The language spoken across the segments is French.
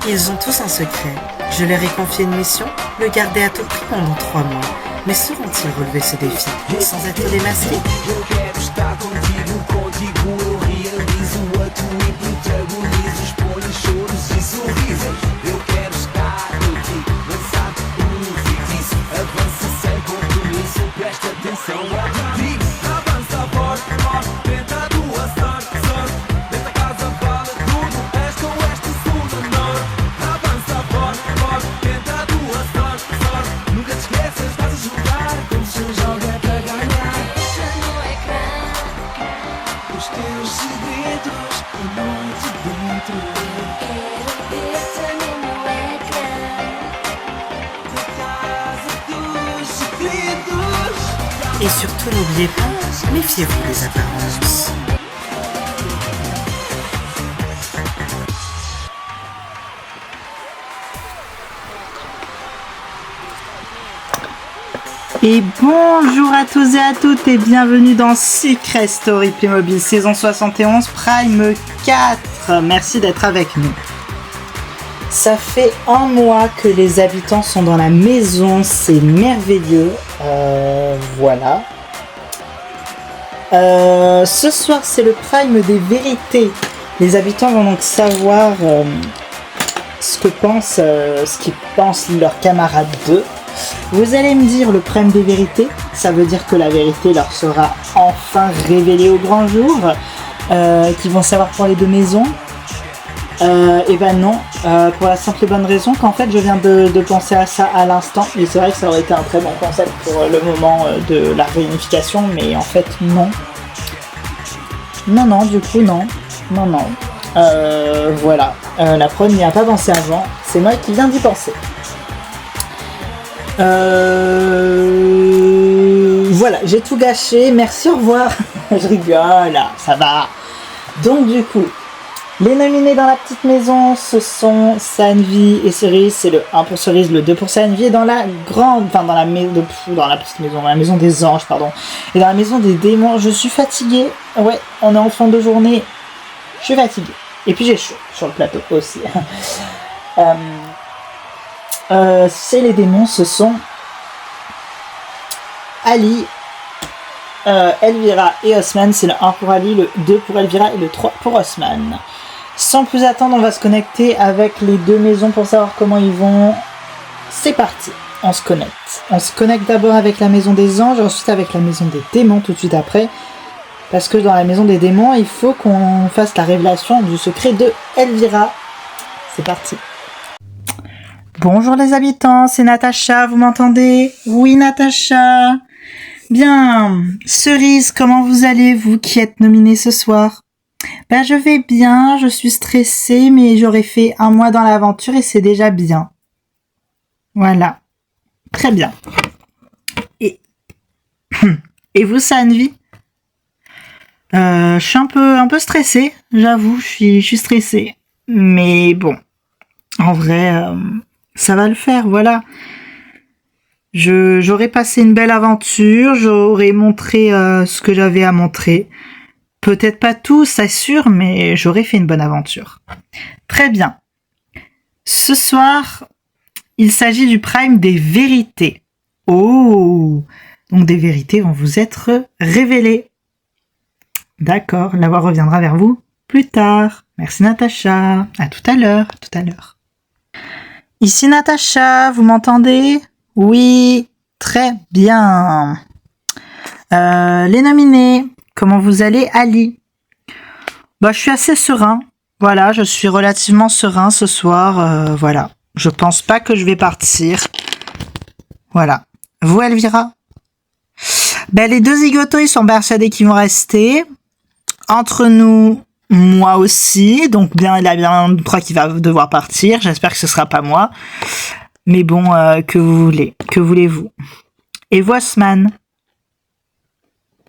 Ils ont tous un secret. Je leur ai confié une mission, le garder à tout prix pendant 3 mois. Mais sauront-ils relever ce défi sans être démasqués? Eu quero estar contigo eu realizo a tua e protagonizo, exponho choros e sorrisos. Eu quero estar contigo, lançar feitiço, avança sem compromisso, presta atenção ao que digo. Avança forte, forte, tenta a tua sorte, sorte, dentro da casa vale tudo, este oeste, sul ou norte. Avança forte, forte, tenta a tua sorte, sorte, nunca te esqueças, estás a jogar como se um jogo é para ganhar. Os teus segredos, a noite dentro. Quero ver-te no meu ecrã. Da casa dos segredos. Et surtout, n'oubliez pas, méfiez-vous des apparences. Et bonjour à tous et à toutes et bienvenue dans Secret Story Playmobil saison 71 Prime 4. Merci d'être avec nous. Ça fait 1 mois que les habitants sont dans la maison, c'est merveilleux. Voilà. Ce soir c'est le Prime des vérités. Les habitants vont donc savoir ce qu'ils pensent leurs camarades d'eux. Vous allez me dire le Prime des vérités, ça veut dire que la vérité leur sera enfin révélée au grand jour, qu'ils vont savoir pour les 2 maisons. Et ben non, pour la simple et bonne raison qu'en fait je viens de penser à ça à l'instant, et c'est vrai que ça aurait été un très bon concept pour le moment de la réunification, mais en fait non. Non, du coup non. Voilà, la preuve n'y a pas pensé avant, c'est moi qui viens d'y penser. Voilà, j'ai tout gâché, merci, au revoir. Je rigole, ça va. Donc du coup, les nominés dans la petite maison, ce sont Sanvi et Cerise, c'est le 1 pour Cerise, le 2 pour Sanvi, et dans la grande, enfin dans la petite maison, dans la maison des anges, pardon, et dans la maison des démons, je suis fatiguée, ouais, on est en fin de journée, je suis fatiguée, et puis j'ai chaud sur le plateau aussi. C'est les démons, ce sont Ali, Elvira et Osman. C'est le 1 pour Ali, le 2 pour Elvira et le 3 pour Osman. Sans plus attendre, on va se connecter avec les 2 maisons pour savoir comment ils vont. C'est parti, on se connecte. On se connecte d'abord avec la maison des anges, ensuite avec la maison des démons tout de suite après. Parce que dans la maison des démons, il faut qu'on fasse la révélation du secret de Elvira. C'est parti. Bonjour les habitants, c'est Natacha, vous m'entendez? Oui Natacha. Bien, Cerise, comment vous allez, vous qui êtes nominée ce soir? Ben je vais bien, je suis stressée, mais j'aurais fait 1 mois dans l'aventure et c'est déjà bien. Voilà, très bien. Et vous Sanvi? Je suis un peu stressée, j'avoue, je suis stressée. Mais bon, en vrai... ça va le faire, voilà. J'aurais passé une belle aventure, j'aurais montré ce que j'avais à montrer. Peut-être pas tout, c'est sûr, mais j'aurais fait une bonne aventure. Très bien. Ce soir, il s'agit du Prime des vérités. Oh! Donc des vérités vont vous être révélées. D'accord, la voix reviendra vers vous plus tard. Merci Natacha. À tout à l'heure. Ici Natacha, vous m'entendez? Oui, très bien. Les nominés, comment vous allez? Ali? Je suis assez serein. Voilà, je suis relativement serein ce soir. Voilà, je pense pas que je vais partir. Voilà. Vous Elvira? Les 2 zigotos, ils sont persuadés qu'ils vont rester. Entre nous... moi aussi, donc bien, il y a bien un de 3 qui va devoir partir. J'espère que ce sera pas moi. Mais bon, que voulez-vous? Et vous, Osman?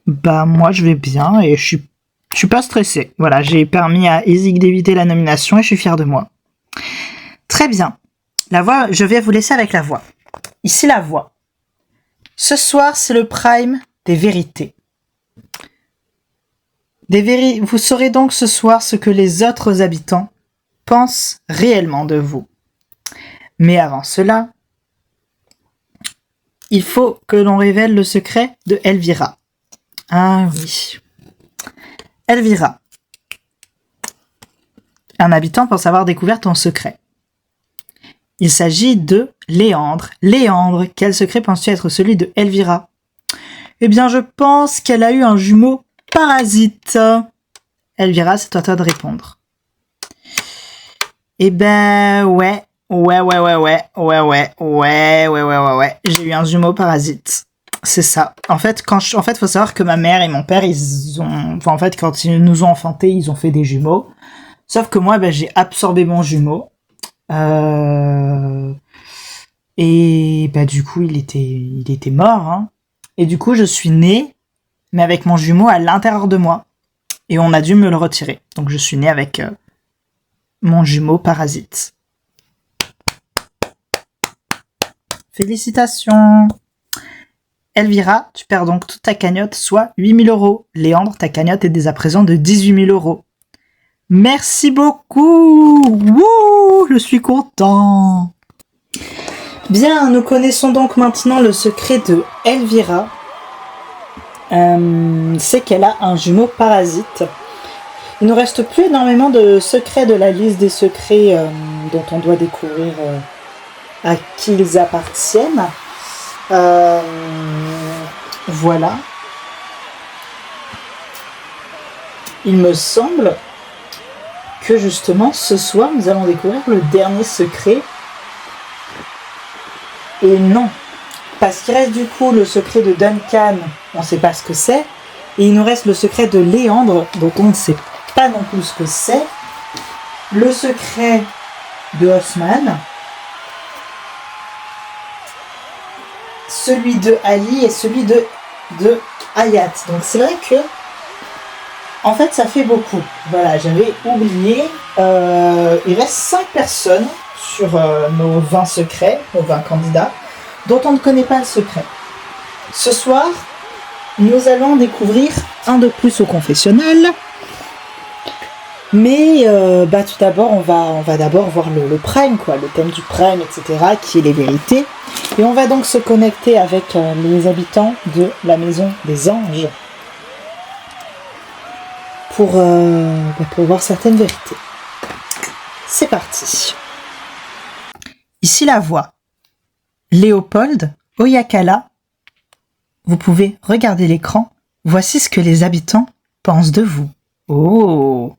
Moi, je vais bien et je suis pas stressée. Voilà, j'ai permis à Izig d'éviter la nomination et je suis fière de moi. Très bien. La voix, je vais vous laisser avec la voix. Ici, la voix. Ce soir, c'est le Prime des vérités. Vous saurez donc ce soir ce que les autres habitants pense réellement de vous. Mais avant cela, il faut que l'on révèle le secret de Elvira. Ah oui. Elvira. Un habitant pense avoir découvert ton secret. Il s'agit de Léandre. Léandre, quel secret penses-tu être celui de Elvira? Eh bien, je pense qu'elle a eu un jumeau parasite. Elvira, c'est à toi de répondre. Eh ben, ouais. J'ai eu un jumeau parasite. C'est ça. En fait, faut savoir que ma mère et mon père, quand ils nous ont enfantés, ils ont fait des jumeaux. Sauf que moi, j'ai absorbé mon jumeau. Et du coup, il était mort. Hein. Et du coup, je suis née, mais avec mon jumeau à l'intérieur de moi. Et on a dû me le retirer. Donc, je suis née avec mon jumeau parasite. Félicitations! Elvira, tu perds donc toute ta cagnotte, soit 8 000 €. Léandre, ta cagnotte est dès à présent de 18 000 €. Merci beaucoup! Wouh, je suis content! Bien, nous connaissons donc maintenant le secret de Elvira. C'est qu'elle a un jumeau parasite. Il ne reste plus énormément de secrets de la liste des secrets dont on doit découvrir à qui ils appartiennent. Voilà. Il me semble que justement ce soir nous allons découvrir le dernier secret. Et non, parce qu'il reste du coup le secret de Duncan, on ne sait pas ce que c'est, et il nous reste le secret de Léandre, dont on ne sait pas non plus ce que c'est, le secret de Osman, celui de Ali et celui de Hayat. Donc c'est vrai que en fait ça fait beaucoup. Voilà, j'avais oublié. Il reste 5 personnes sur nos 20 secrets, nos 20 candidats, dont on ne connaît pas le secret. Ce soir, nous allons découvrir un de plus au confessionnal. Mais tout d'abord, on va d'abord voir le prime, quoi, le thème du prime, etc., qui est les vérités. Et on va donc se connecter avec les habitants de la maison des anges pour voir certaines vérités. C'est parti. Ici la voix. Léopold, Oyakala. Vous pouvez regarder l'écran. Voici ce que les habitants pensent de vous. Oh!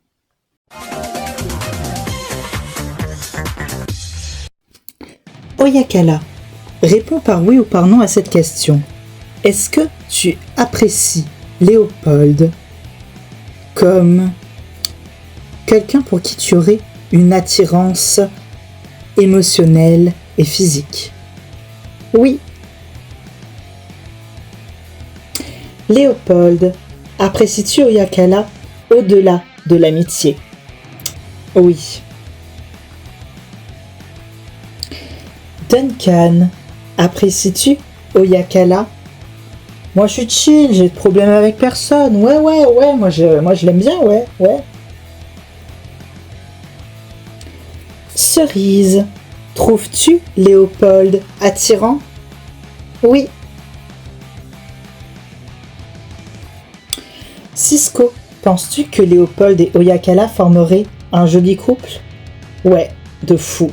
Oyakala, réponds par oui ou par non à cette question. Est-ce que tu apprécies Léopold comme quelqu'un pour qui tu aurais une attirance émotionnelle et physique? Oui. Léopold, apprécies-tu Oyakala au-delà de l'amitié? Oui. Duncan, apprécies-tu Oyakala? Moi je suis chill, j'ai de problème avec personne. Ouais, moi je l'aime bien, ouais. Cerise, trouves-tu Léopold attirant? Oui. Cisco, penses-tu que Léopold et Oyakala formeraient un joli couple? Ouais, de fou.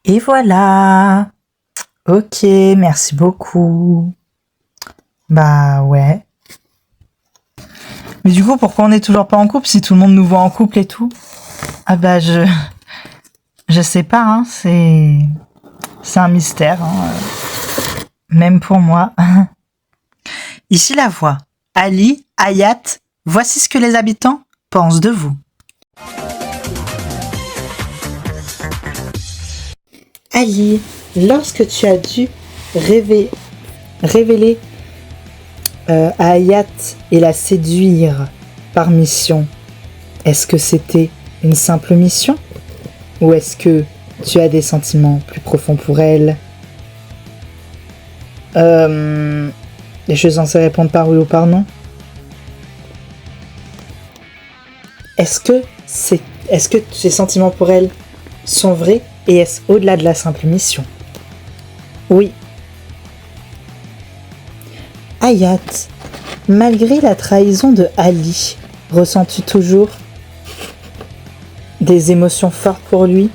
Et voilà. Ok, merci beaucoup. Bah ouais. Mais du coup, pourquoi on n'est toujours pas en couple si tout le monde nous voit en couple et tout? Ah bah je sais pas, hein, c'est un mystère, hein, même pour moi. Ici la voix. Ali, Hayat, voici ce que les habitants pensent de vous. Ali, lorsque tu as dû révéler à Hayat et la séduire par mission, est-ce que c'était une simple mission? Ou est-ce que tu as des sentiments plus profonds pour elle? Et je suis censé répondre par oui ou par non. Est-ce que tes sentiments pour elle sont vrais et est-ce au-delà de la simple mission? Oui. Hayat, malgré la trahison de Ali, ressens-tu toujours des émotions fortes pour lui?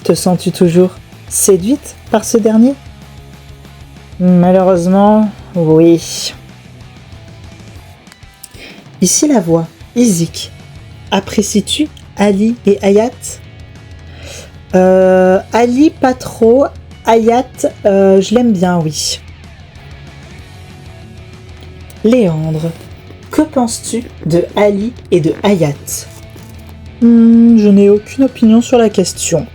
Te sens-tu toujours séduite par ce dernier? Malheureusement, oui. Ici la voix, Izik. Apprécies-tu Ali et Hayat? Ali, pas trop. Hayat, je l'aime bien, oui. Léandre, que penses-tu de Ali et de Hayat? Je n'ai aucune opinion sur la question.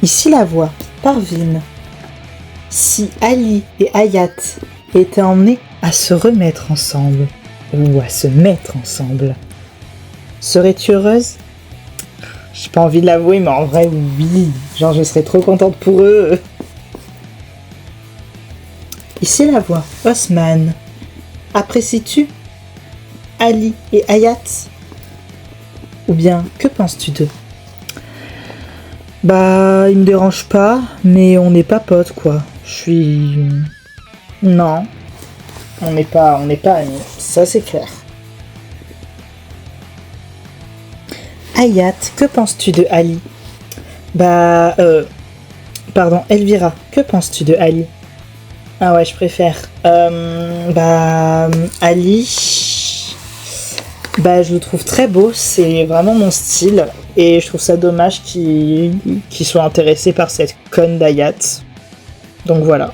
Ici la voix, Parvin. Si Ali et Hayat étaient emmenés à se remettre ensemble, ou à se mettre ensemble, serais-tu heureuse? J'ai pas envie de l'avouer, mais en vrai, oui. Genre, je serais trop contente pour eux. Ici la voix, Osman. Apprécies-tu Ali et Hayat? Ou bien, que penses-tu d'eux? Bah, il me dérange pas, mais on n'est pas potes, quoi. Non. On n'est pas amis. Ça, c'est clair. Hayat, que penses-tu de Ali? Pardon, Elvira, que penses-tu de Ali? Ah ouais, je préfère. Ali... je le trouve très beau, c'est vraiment mon style. Et je trouve ça dommage qu'il soit intéressé par cette conne d'Hayat. Donc voilà.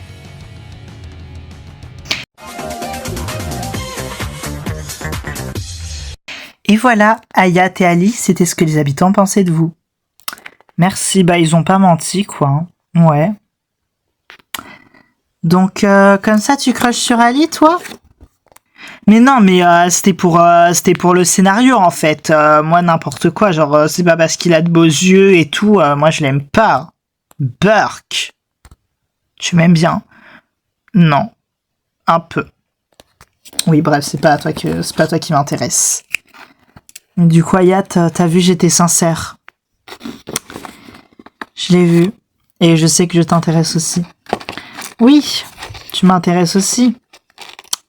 Et voilà, Hayat et Ali, c'était ce que les habitants pensaient de vous. Merci, ils ont pas menti, quoi. Ouais. Donc, comme ça, tu crushes sur Ali, toi? Mais non, mais c'était pour le scénario, en fait. Moi, n'importe quoi, genre, c'est pas parce qu'il a de beaux yeux et tout, moi, je l'aime pas. Burke. Tu m'aimes bien? Non. Un peu. Oui, bref, c'est pas toi qui m'intéresse. Du coup, Hayat, t'as vu, j'étais sincère. Je l'ai vu. Et je sais que je t'intéresse aussi. Oui, tu m'intéresses aussi.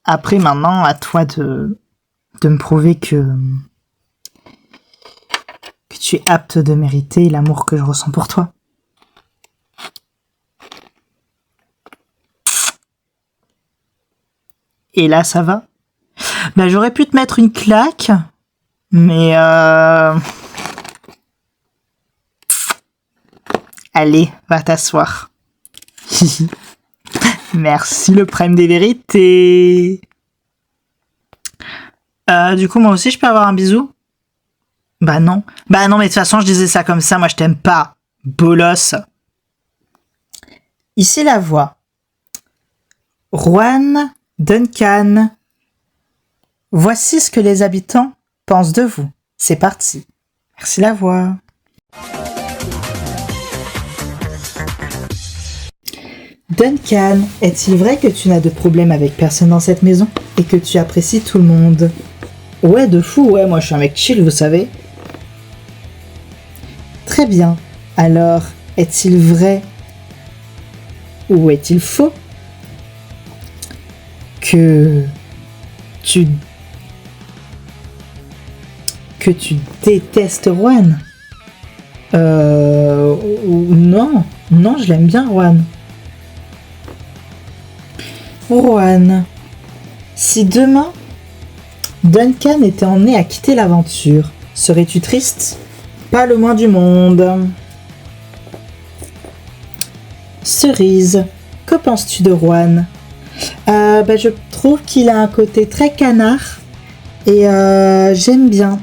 Après, maintenant, à toi de me prouver que tu es apte de mériter l'amour que je ressens pour toi. Et là, ça va? J'aurais pu te mettre une claque, mais allez, va t'asseoir. Merci le prime des vérités. Du coup, moi aussi, je peux avoir un bisou? Non. Non, mais de toute façon, je disais ça comme ça. Moi, je t'aime pas. Bolos. Ici, la voix. Juan, Duncan. Voici ce que les habitants pensent de vous. C'est parti. Merci, la voix. Duncan, est-il vrai que tu n'as de problème avec personne dans cette maison et que tu apprécies tout le monde? Ouais, de fou, ouais, moi je suis un mec chill, vous savez. Très bien. Alors, est-il vrai ou est-il faux que tu détestes Juan? Non, je l'aime bien, Juan. Juan, si demain Duncan était emmené à quitter l'aventure, serais-tu triste? Pas le moins du monde. Cerise, que penses-tu de Juan? Je trouve qu'il a un côté très canard et j'aime bien.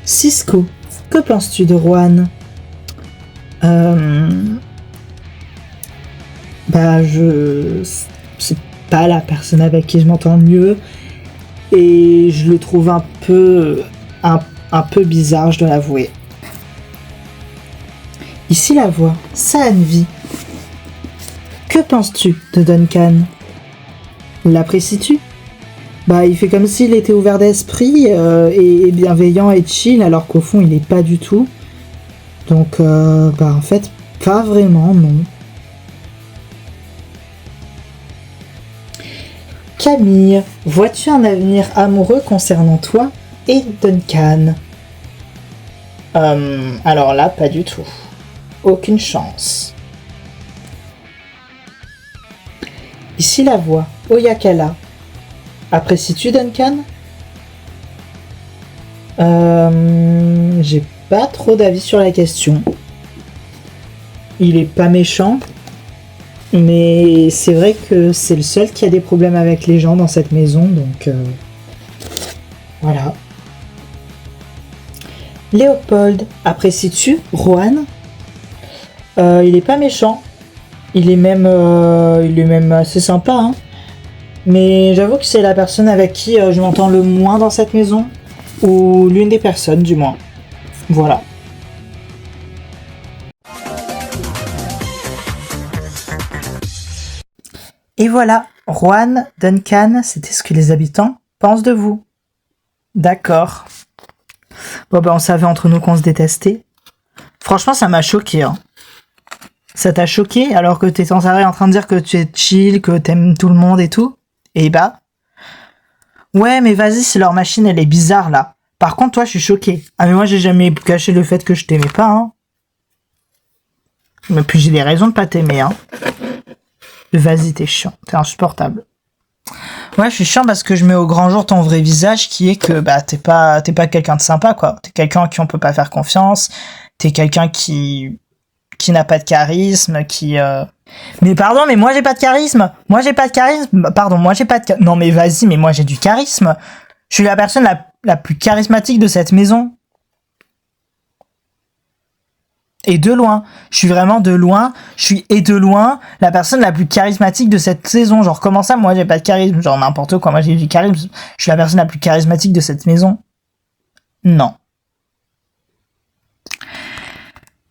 Cisco, que penses-tu de Juan? C'est pas la personne avec qui je m'entends le mieux et je le trouve un peu bizarre, je dois l'avouer. Ici la voix, Saanvi. Que penses-tu de Duncan? L'apprécies-tu? Bah, il fait comme s'il était ouvert d'esprit et bienveillant et chill, alors qu'au fond, il est pas du tout. Donc, en fait, pas vraiment, non. Camille, vois-tu un avenir amoureux concernant toi et Duncan? Alors là, pas du tout. Aucune chance. Ici la voix, Oyakala. Apprécies-tu Duncan? J'ai pas trop d'avis sur la question. Il est pas méchant, mais c'est vrai que c'est le seul qui a des problèmes avec les gens dans cette maison, donc voilà. Léopold, apprécies-tu Rohan? Il est pas méchant. Il est même assez sympa, hein. Mais j'avoue que c'est la personne avec qui je m'entends le moins dans cette maison. Ou l'une des personnes, du moins. Voilà. Et voilà, Rohan, Duncan, c'était ce que les habitants pensent de vous. D'accord. Bon on savait entre nous qu'on se détestait. Franchement, ça m'a choqué, hein. Ça t'a choqué alors que t'es sans arrêt en train de dire que tu es chill, que t'aimes tout le monde et tout? Et bah... Ouais, mais vas-y, c'est leur machine, elle est bizarre, là. Par contre, toi, je suis choqué. Ah, mais moi, j'ai jamais caché le fait que je t'aimais pas, hein. Mais puis, j'ai des raisons de pas t'aimer, hein. Vas-y, t'es chiant. T'es insupportable. Ouais, je suis chiant parce que je mets au grand jour ton vrai visage qui est que, t'es pas quelqu'un de sympa, quoi. T'es quelqu'un à qui on peut pas faire confiance. T'es quelqu'un qui n'a pas de charisme, Mais pardon, mais moi j'ai pas de charisme. Moi j'ai pas de charisme. Pardon, moi j'ai pas de Non mais vas-y, mais moi j'ai du charisme. Je suis la personne la plus charismatique de cette maison. Et de loin. Je suis vraiment de loin. De loin la personne la plus charismatique de cette saison. Genre comment ça, moi j'ai pas de charisme? Genre n'importe quoi, moi j'ai du charisme. Je suis la personne la plus charismatique de cette maison. Non.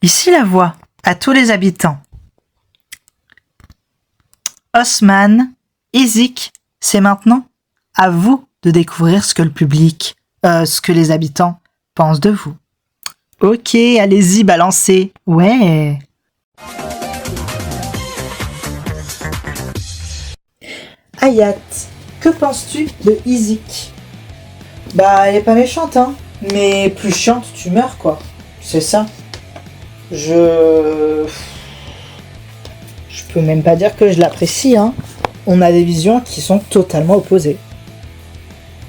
Ici la voix. À tous les habitants. Osman, Izik, c'est maintenant à vous de découvrir ce que le public, ce que les habitants pensent de vous. Ok, allez-y, balancez. Ouais. Hayat, que penses-tu de Izik? Bah, elle est pas méchante, hein. Mais plus chiante, tu meurs, quoi. C'est ça. Je peux même pas dire que je l'apprécie, hein. On a des visions qui sont totalement opposées.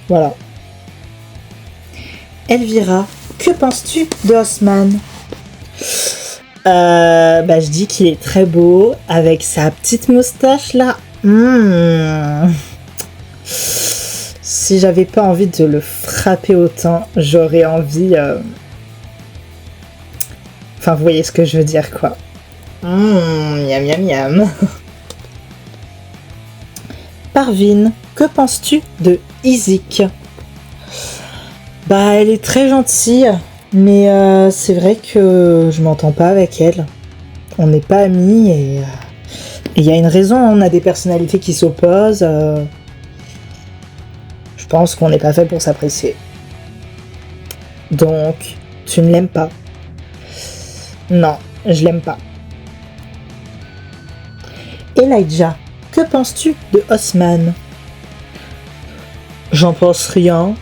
Voilà. Elvira, que penses-tu de Osman? Je dis qu'il est très beau, avec sa petite moustache là. Si j'avais pas envie de le frapper autant, j'aurais envie... Enfin, vous voyez ce que je veux dire, quoi. Miam, miam, miam. Parvin, que penses-tu de Izik? Elle est très gentille, mais c'est vrai que je m'entends pas avec elle. On n'est pas amis et il y a une raison, on a des personnalités qui s'opposent. Je pense qu'on n'est pas fait pour s'apprécier. Donc, tu ne l'aimes pas? Non, je l'aime pas. Elijah, que penses-tu de Osman? J'en pense rien.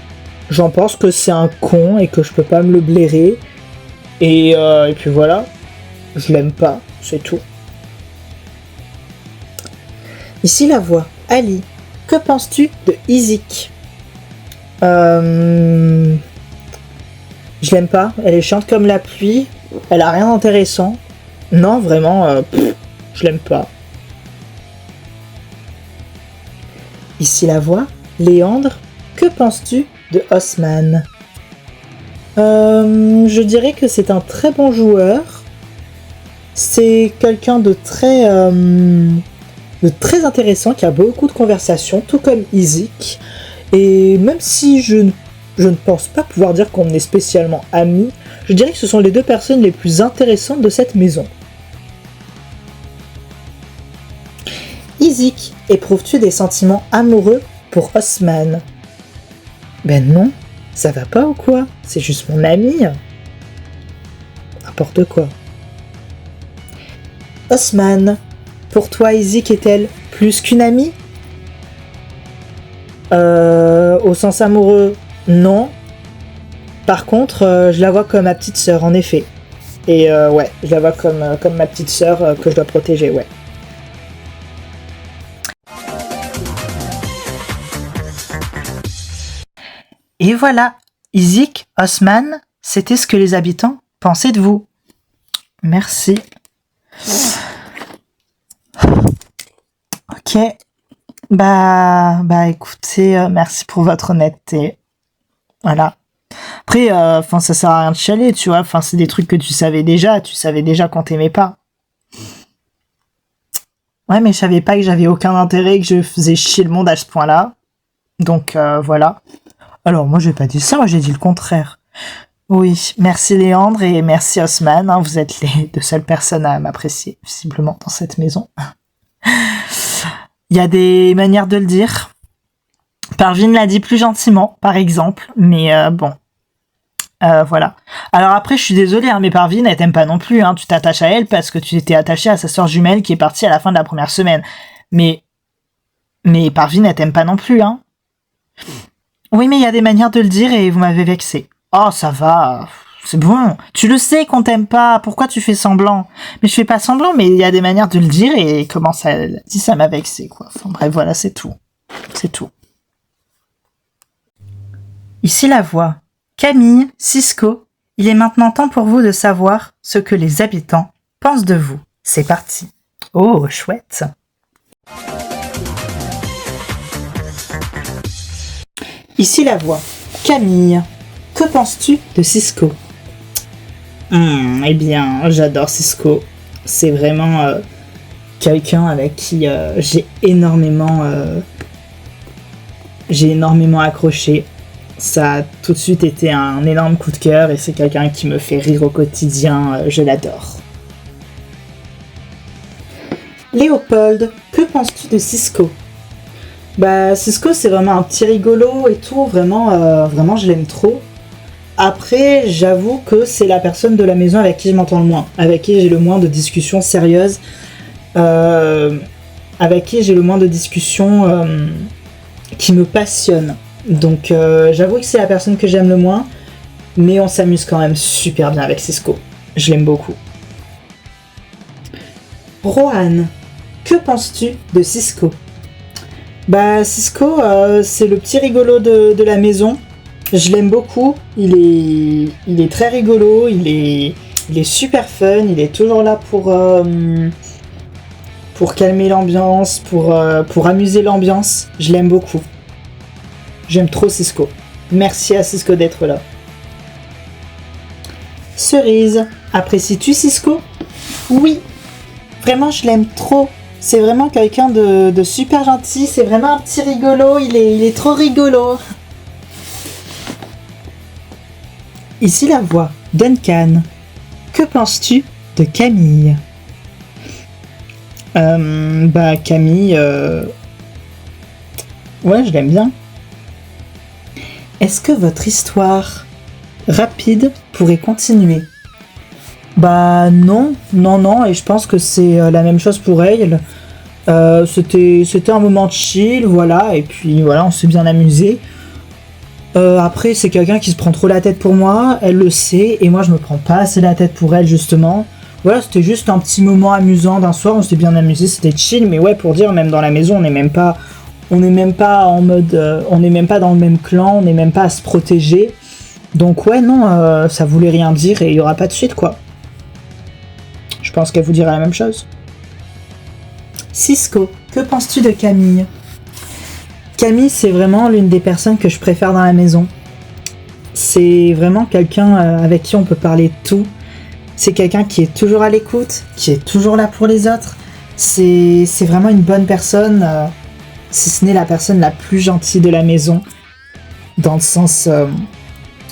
J'en pense que c'est un con et que je peux pas me le blairer. Et puis voilà. Je l'aime pas, c'est tout. Ici la voix. Ali, que penses-tu de Izik? Je l'aime pas. Elle est chiante comme la pluie. Elle a rien d'intéressant. Non, vraiment, je l'aime pas. Ici la voix. Léandre, que penses-tu de Osman? Je dirais que c'est un très bon joueur. C'est quelqu'un de très intéressant, qui a beaucoup de conversations, tout comme Izik. Et même si je ne pense pas pouvoir dire qu'on est spécialement amis, Je dirais que ce sont les deux personnes les plus intéressantes de cette maison. Izik, éprouves-tu des sentiments amoureux pour Osman? Ben non, ça va pas ou quoi? C'est juste mon ami. N'importe quoi. Osman, pour toi Izik est-elle plus qu'une amie? Au sens amoureux, non. Par contre, je la vois comme ma petite sœur, en effet. Et ouais, je la vois comme ma petite sœur que je dois protéger, ouais. Et voilà, Izik, Osman, c'était ce que les habitants pensaient de vous. Merci. Ok. Bah écoutez, merci pour votre honnêteté. Voilà. Après, ça sert à rien de chialer, tu vois. Enfin, c'est des trucs que tu savais déjà. Tu savais déjà qu'on t'aimait pas. Ouais, mais je savais pas que j'avais aucun intérêt, que je faisais chier le monde à ce point-là. Donc, voilà. Alors, moi, j'ai pas dit ça, moi, j'ai dit le contraire. Oui, merci Léandre et merci Osman. Hein, vous êtes les deux seules personnes à m'apprécier, visiblement, dans cette maison. Il y a des manières de le dire. Parvin l'a dit plus gentiment, par exemple, mais bon. Voilà. Alors après, je suis désolée, hein, mais Parvin, elle t'aime pas non plus. Hein, tu t'attaches à elle parce que tu t'étais attaché à sa sœur jumelle qui est partie à la fin de la première semaine. Mais Parvin, elle t'aime pas non plus. Hein. Oui, mais il y a des manières de le dire et vous m'avez vexé. Oh, ça va. C'est bon. Tu le sais qu'on t'aime pas. Pourquoi tu fais semblant? Mais je fais pas semblant, mais il y a des manières de le dire et comment ça dit, ça m'a vexé, quoi. Enfin bref, voilà, c'est tout. C'est tout. Ici la voix. Camille, Cisco, il est maintenant temps pour vous de savoir ce que les habitants pensent de vous. C'est parti. Oh, chouette. Ici la voix. Camille, que penses-tu de Cisco? Eh bien, j'adore Cisco. C'est vraiment quelqu'un avec qui j'ai énormément accroché. Ça a tout de suite été un énorme coup de cœur et c'est quelqu'un qui me fait rire au quotidien. Je l'adore. Léopold, que penses-tu de Cisco? Bah, Cisco, c'est vraiment un petit rigolo et tout. Vraiment, je l'aime trop. Après, j'avoue que c'est la personne de la maison avec qui je m'entends le moins, avec qui j'ai le moins de discussions sérieuses, avec qui j'ai le moins de discussions qui me passionnent. Donc, j'avoue que c'est la personne que j'aime le moins, mais on s'amuse quand même super bien avec Cisco. Je l'aime beaucoup. Rohan, que penses-tu de Cisco? Bah, Cisco, c'est le petit rigolo de la maison. Je l'aime beaucoup, il est très rigolo, il est super fun, il est toujours là pour calmer l'ambiance, pour amuser l'ambiance. Je l'aime beaucoup. J'aime trop Cisco. Merci à Cisco d'être là. Cerise, apprécies-tu Cisco? Oui, vraiment je l'aime trop. C'est vraiment quelqu'un de super gentil, c'est vraiment un petit rigolo, il est trop rigolo. Ici la voix. Duncan, que penses-tu de Camille? Camille, ouais, je l'aime bien. Est-ce que votre histoire rapide pourrait continuer? Bah non, et je pense que c'est la même chose pour elle. C'était un moment de chill, voilà, et puis voilà, on s'est bien amusé. Après, c'est quelqu'un qui se prend trop la tête pour moi, elle le sait, et moi je me prends pas assez la tête pour elle, justement. Voilà, c'était juste un petit moment amusant d'un soir, on s'est bien amusé, c'était chill, mais ouais, pour dire, même dans la maison, on n'est même pas en mode, on n'est même pas dans le même clan, on n'est même pas à se protéger. Donc ouais, non, ça voulait rien dire et il y aura pas de suite, quoi. Je pense qu'elle vous dira la même chose. Cisco, que penses-tu de Camille? Camille, c'est vraiment l'une des personnes que je préfère dans la maison. C'est vraiment quelqu'un avec qui on peut parler de tout. C'est quelqu'un qui est toujours à l'écoute, qui est toujours là pour les autres. C'est vraiment une bonne personne, si ce n'est la personne la plus gentille de la maison. Dans le sens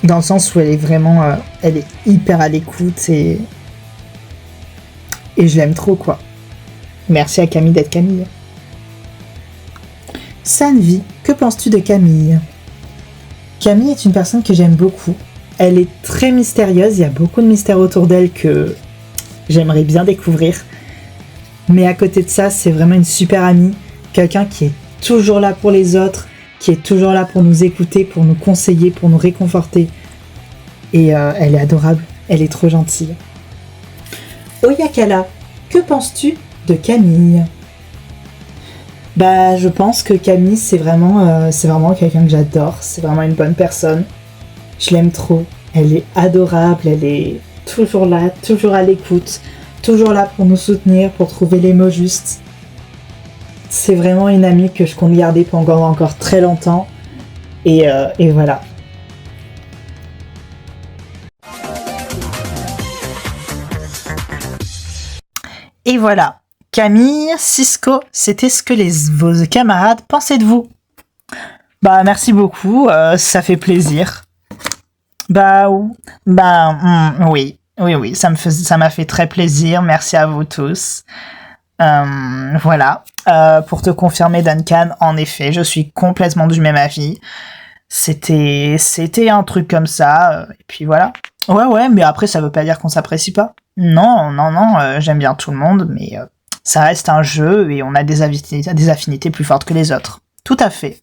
Dans le sens où elle est vraiment... elle est hyper à l'écoute et je l'aime trop, quoi. Merci à Camille d'être Camille. Sanvi, que penses-tu de Camille? Camille est une personne que j'aime beaucoup. Elle est très mystérieuse, il y a beaucoup de mystères autour d'elle que j'aimerais bien découvrir. Mais à côté de ça, c'est vraiment une super amie. Quelqu'un qui est toujours là pour les autres, qui est toujours là pour nous écouter, pour nous conseiller, pour nous réconforter. Et elle est adorable, elle est trop gentille. Oyakala, que penses-tu de Camille? Bah, je pense que Camille, c'est vraiment quelqu'un que j'adore. C'est vraiment une bonne personne. Je l'aime trop. Elle est adorable, elle est toujours là, toujours à l'écoute, toujours là pour nous soutenir, pour trouver les mots justes. C'est vraiment une amie que je compte garder pendant encore très longtemps. Et voilà. Et voilà. Camille, Cisco, c'était ce que vos camarades pensaient de vous. Bah, merci beaucoup, ça fait plaisir. Oui, ça m'a fait très plaisir, merci à vous tous. Voilà, pour te confirmer Duncan, en effet, je suis complètement du même avis. C'était un truc comme ça, et puis voilà. Ouais, mais après ça veut pas dire qu'on s'apprécie pas. Non, j'aime bien tout le monde, mais ça reste un jeu et on a des affinités plus fortes que les autres. Tout à fait.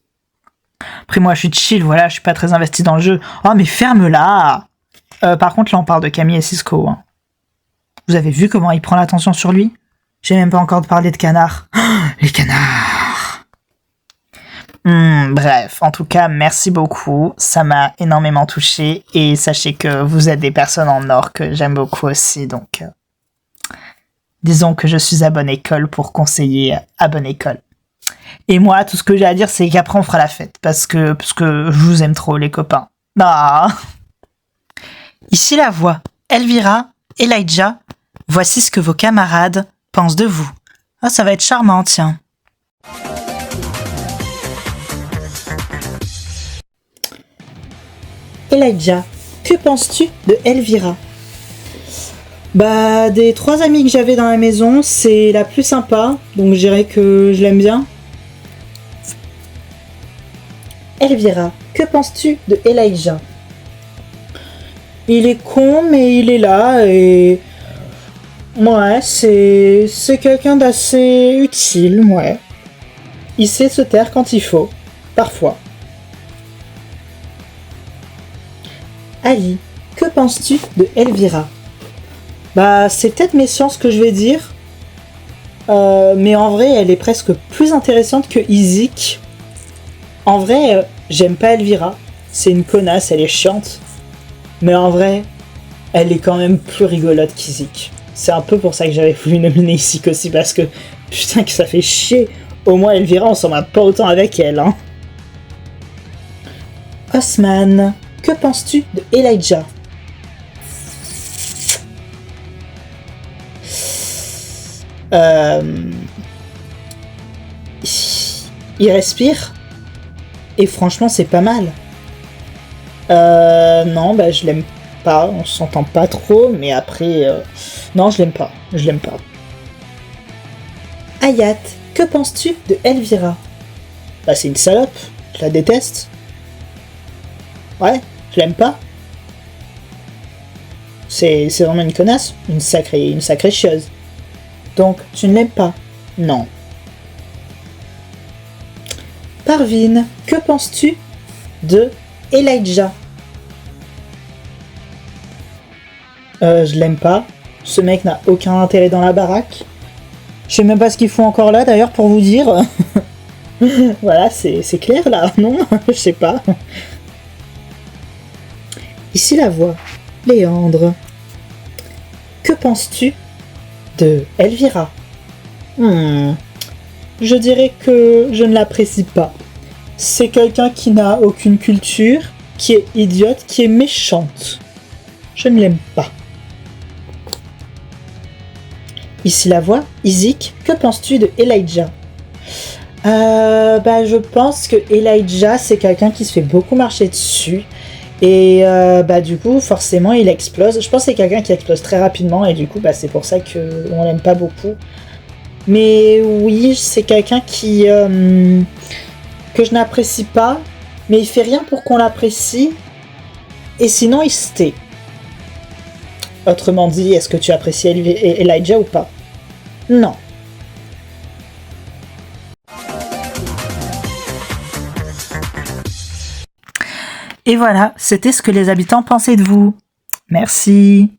Après moi je suis chill, voilà, je suis pas très investi dans le jeu. Oh mais ferme-la. Par contre là on parle de Camille et Cisco. Hein. Vous avez vu comment il prend l'attention sur lui? J'ai même pas encore parlé de canards. Oh, les canards. Bref, en tout cas merci beaucoup, ça m'a énormément touché et sachez que vous êtes des personnes en or que j'aime beaucoup aussi, donc disons que je suis à bonne école pour conseiller à bonne école. Et moi, tout ce que j'ai à dire, c'est qu'après on fera la fête, parce que je vous aime trop, les copains. Ah. Ici la voix, Elvira, Elijah, voici ce que vos camarades pensent de vous. Ah, ça va être charmant, tiens. Elijah, que penses-tu de Elvira? Bah, des 3 amis que j'avais dans la maison, c'est la plus sympa, donc je dirais que je l'aime bien. Elvira, que penses-tu de Elijah? Il est con, mais il est là, et... Ouais, c'est quelqu'un d'assez utile, ouais. Il sait se taire quand il faut, parfois. Ali, que penses-tu de Elvira? Bah, c'est peut-être méchant ce que je vais dire, mais en vrai, elle est presque plus intéressante que Isaac. En vrai, j'aime pas Elvira. C'est une connasse, elle est chiante. Mais en vrai, elle est quand même plus rigolote qu'Isaac. C'est un peu pour ça que j'avais voulu nominer Isaac aussi, parce que putain que ça fait chier. Au moins Elvira, on s'en va pas autant avec elle, hein. Osman, que penses-tu de Elijah? Il respire. Et franchement, c'est pas mal. Non, bah je l'aime pas. On s'entend pas trop, mais après... Non, je l'aime pas. Hayat, que penses-tu de Elvira? Bah c'est une salope. Je la déteste. Ouais, je l'aime pas. C'est vraiment une connasse. Une sacrée chieuse. Donc, tu ne l'aimes pas? Non. Parvin, que penses-tu de Elijah? Je l'aime pas. Ce mec n'a aucun intérêt dans la baraque. Je sais même pas ce qu'ils font encore là, d'ailleurs, pour vous dire. Voilà, c'est clair, là, non? Je sais pas. Ici la voix. Léandre. Que penses-tu de Elvira? Je dirais que je ne l'apprécie pas. C'est quelqu'un qui n'a aucune culture, qui est idiote, qui est méchante. Je ne l'aime pas. Ici la voix, Isaac, que penses-tu de Elijah? Je pense que Elijah, c'est quelqu'un qui se fait beaucoup marcher dessus Et du coup, forcément, il explose. Je pense que c'est quelqu'un qui explose très rapidement et du coup, c'est pour ça qu'on l'aime pas beaucoup. Mais oui, c'est quelqu'un qui que je n'apprécie pas, mais il fait rien pour qu'on l'apprécie. Et sinon, il se tait. Autrement dit, est-ce que tu apprécies Elijah ou pas? Non. Et voilà, c'était ce que les habitants pensaient de vous. Merci.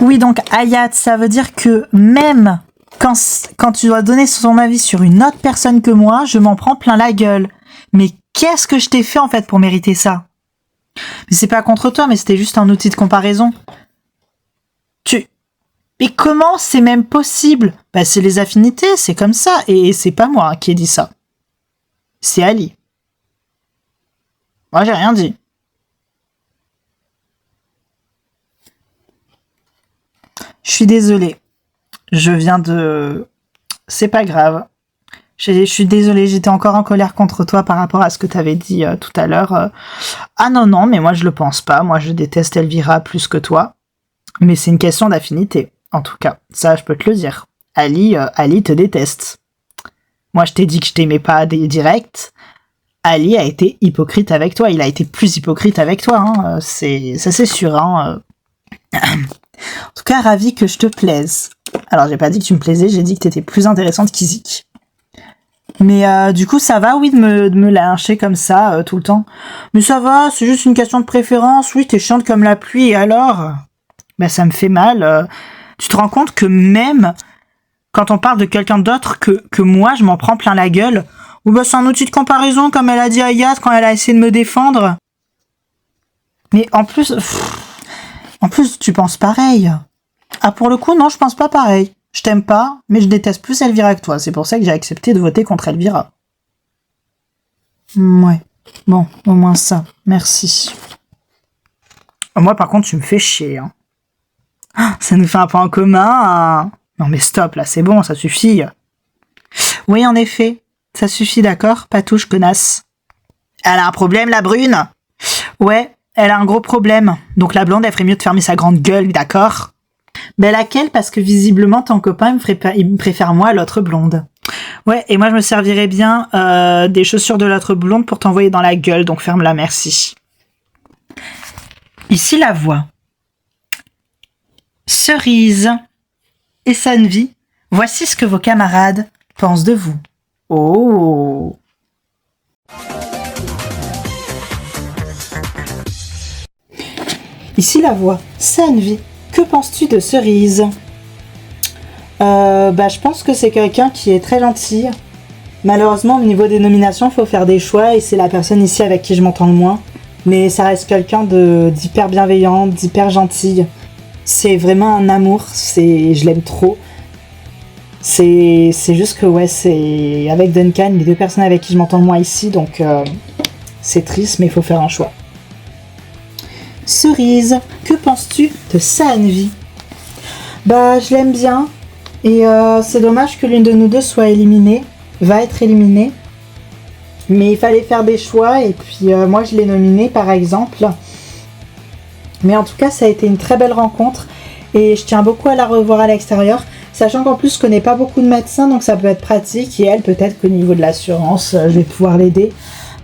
Oui, donc Hayat, ça veut dire que même quand tu dois donner son avis sur une autre personne que moi, je m'en prends plein la gueule. Mais qu'est-ce que je t'ai fait en fait pour mériter ça? Mais c'est pas contre toi, mais c'était juste un outil de comparaison. Mais comment c'est même possible? C'est les affinités, c'est comme ça, et c'est pas moi qui ai dit ça. C'est Ali. Moi, j'ai rien dit. Je suis désolée. C'est pas grave. Je suis désolée, j'étais encore en colère contre toi par rapport à ce que t'avais dit tout à l'heure. Ah non, mais moi je le pense pas. Moi je déteste Elvira plus que toi. Mais c'est une question d'affinité, en tout cas. Ça, je peux te le dire. Ali te déteste. Moi je t'ai dit que je t'aimais pas direct. Ali a été hypocrite avec toi. Il a été plus hypocrite avec toi. Ça c'est sûr. En tout cas, ravi que je te plaise. Alors, j'ai pas dit que tu me plaisais, j'ai dit que t'étais plus intéressante qu'Izik. Mais du coup, ça va, oui, de me lyncher comme ça tout le temps. Mais ça va, c'est juste une question de préférence. Oui, t'es chiante comme la pluie, et alors? Ça me fait mal. Tu te rends compte que même quand on parle de quelqu'un d'autre que moi, je m'en prends plein la gueule. Ou c'est un outil de comparaison, comme elle a dit à Hayat quand elle a essayé de me défendre. Mais en plus, tu penses pareil. Ah, pour le coup, non, je pense pas pareil. Je t'aime pas, mais je déteste plus Elvira que toi. C'est pour ça que j'ai accepté de voter contre Elvira. Ouais. Bon, au moins ça. Merci. Moi, par contre, tu me fais chier. Ça nous fait un point en commun. Non, mais stop, là, c'est bon, ça suffit. Oui, en effet. Ça suffit, d'accord? Patouche, connasse. Elle a un problème, la brune? Ouais, elle a un gros problème. Donc la blonde, elle ferait mieux de fermer sa grande gueule, d'accord? Laquelle? Parce que visiblement, ton copain, il me préfère moi à l'autre blonde. Ouais, et moi, je me servirais bien des chaussures de l'autre blonde pour t'envoyer dans la gueule, donc ferme-la, merci. Ici, la voix. Cerise et Sanvi, voici ce que vos camarades pensent de vous. Oh! Ici, la voix. Sanvi, que penses-tu de Cerise? Je pense que c'est quelqu'un qui est très gentil. Malheureusement, au niveau des nominations, il faut faire des choix et c'est la personne ici avec qui je m'entends le moins. Mais ça reste quelqu'un d'hyper bienveillant, d'hyper gentil. C'est vraiment un amour, je l'aime trop. C'est juste que c'est avec Duncan, les deux personnes avec qui je m'entends le moins ici, donc c'est triste, mais il faut faire un choix. Cerise, que penses-tu de Sanvi? Je l'aime bien. Et c'est dommage que l'une de nous deux va être éliminée. Mais il fallait faire des choix et puis moi je l'ai nominée par exemple. Mais en tout cas ça a été une très belle rencontre et je tiens beaucoup à la revoir à l'extérieur. Sachant qu'en plus je connais pas beaucoup de médecins donc ça peut être pratique et elle peut-être qu'au niveau de l'assurance je vais pouvoir l'aider.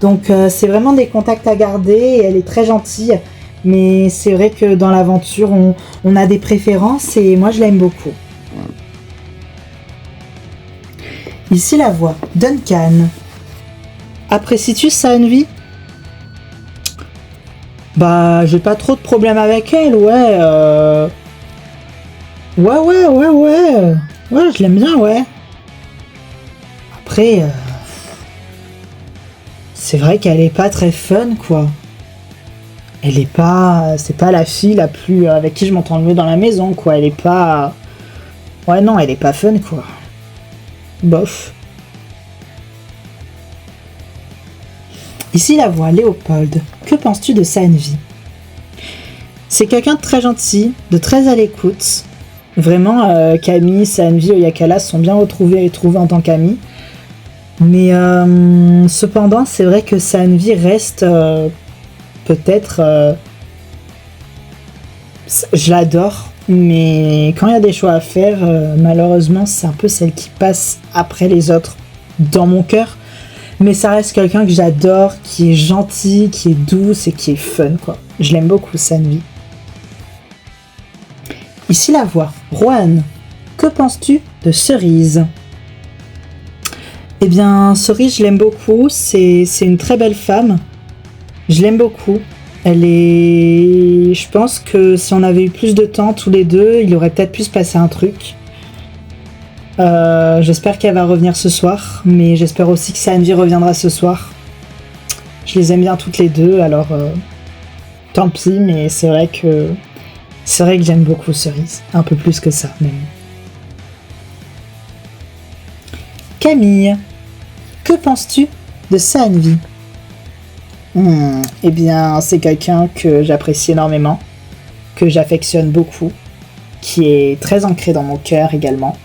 Donc c'est vraiment des contacts à garder et elle est très gentille. Mais c'est vrai que dans l'aventure on a des préférences et moi je l'aime beaucoup. Ici la voix. Duncan. Apprécies-tu Sanvi? J'ai pas trop de problèmes avec elle, ouais. Ouais, je l'aime bien, ouais. Après, c'est vrai qu'elle est pas très fun, quoi. C'est pas la fille la plus avec qui je m'entends le mieux dans la maison, quoi. Elle est pas... Ouais, non, elle est pas fun, quoi. Bof. Ici la voix, Léopold. Que penses-tu de Sanvi? C'est quelqu'un de très gentil, de très à l'écoute. Vraiment, Camille, Sanvi, Oyakala sont bien retrouvés et trouvés en tant qu'amis. Mais cependant, c'est vrai que Sanvi reste peut-être... je l'adore, mais quand il y a des choix à faire, malheureusement, c'est un peu celle qui passe après les autres dans mon cœur. Mais ça reste quelqu'un que j'adore, qui est gentil, qui est douce et qui est fun, quoi. Je l'aime beaucoup, Sanvi. Ici la voix. Rohan, que penses-tu de Cerise? Eh bien, Cerise, je l'aime beaucoup. C'est une très belle femme. Je l'aime beaucoup. Elle est... Je pense que si on avait eu plus de temps tous les deux, il aurait peut-être pu se passer un truc. J'espère qu'elle va revenir ce soir, mais j'espère aussi que Sanvi reviendra ce soir. Je les aime bien toutes les deux, alors tant pis, mais c'est vrai que j'aime beaucoup Cerise, un peu plus que ça même. Camille, que penses-tu de Sanvi? Eh bien, c'est quelqu'un que j'apprécie énormément, que j'affectionne beaucoup, qui est très ancré dans mon cœur également.